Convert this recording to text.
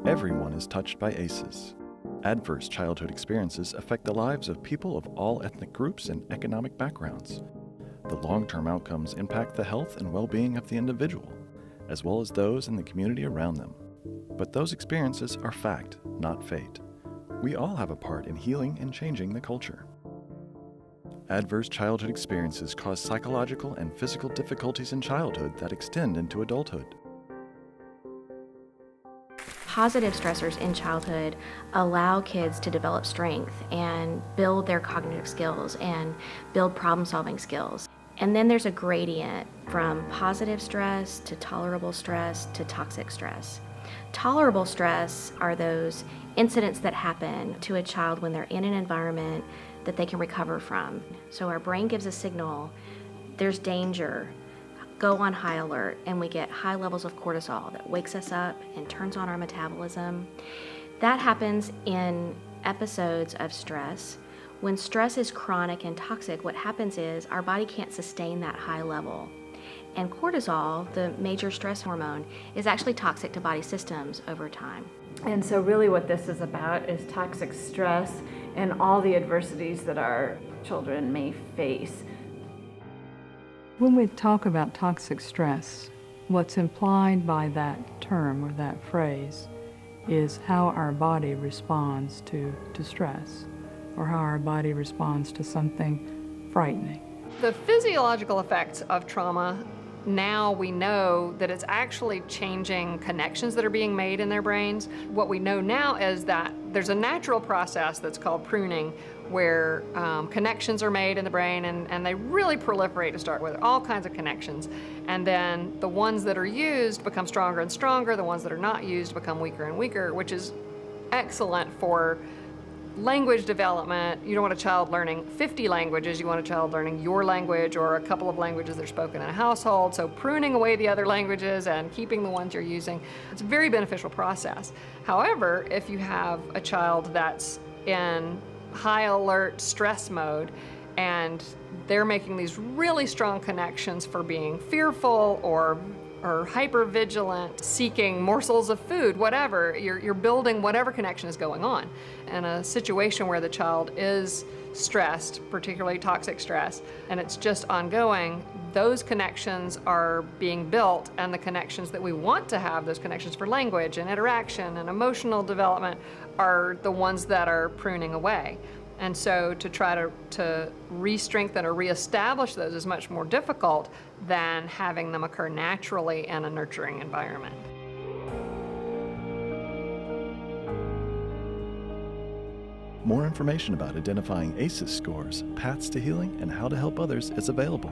Everyone is touched by ACEs. Adverse childhood experiences affect the lives of people of all ethnic groups and economic backgrounds. The long-term outcomes impact the health and well-being of the individual, as well as those in the community around them. But those experiences are fact, not fate. We all have a part in healing and changing the culture. Adverse childhood experiences cause psychological and physical difficulties in childhood that extend into adulthood. Positive stressors in childhood allow kids to develop strength and build their cognitive skills and build problem-solving skills. And then there's a gradient from positive stress to tolerable stress to toxic stress. Tolerable stress are those incidents that happen to a child when they're in an environment that they can recover from. So our brain gives a signal, there's danger, go on high alert, and we get high levels of cortisol that wakes us up and turns on our metabolism. That happens in episodes of stress. When stress is chronic and toxic, what happens is our body can't sustain that high level. And cortisol, the major stress hormone, is actually toxic to body systems over time. And so really what this is about is toxic stress and all the adversities that our children may face. When we talk about toxic stress, what's implied by that term or that phrase is how our body responds to stress, or how our body responds to something frightening. The physiological effects of trauma, now we know that it's actually changing connections that are being made in their brains. What we know now is that there's a natural process that's called pruning, where connections are made in the brain and they really proliferate to start with, all kinds of connections. And then the ones that are used become stronger and stronger, the ones that are not used become weaker and weaker, which is excellent for language development. You don't want a child learning 50 languages, you want a child learning your language or a couple of languages that are spoken in a household. So pruning away the other languages and keeping the ones you're using, it's a very beneficial process. However, if you have a child that's in high alert stress mode and they're making these really strong connections for being fearful or hyper-vigilant, seeking morsels of food, whatever, you're building whatever connection is going on. In a situation where the child is stressed, particularly toxic stress, and it's just ongoing, those connections are being built, and the connections that we want to have, those connections for language and interaction and emotional development, are the ones that are pruning away. And so to try to re-strengthen or re-establish those is much more difficult than having them occur naturally in a nurturing environment. More information about identifying ACEs scores, paths to healing, and how to help others is available.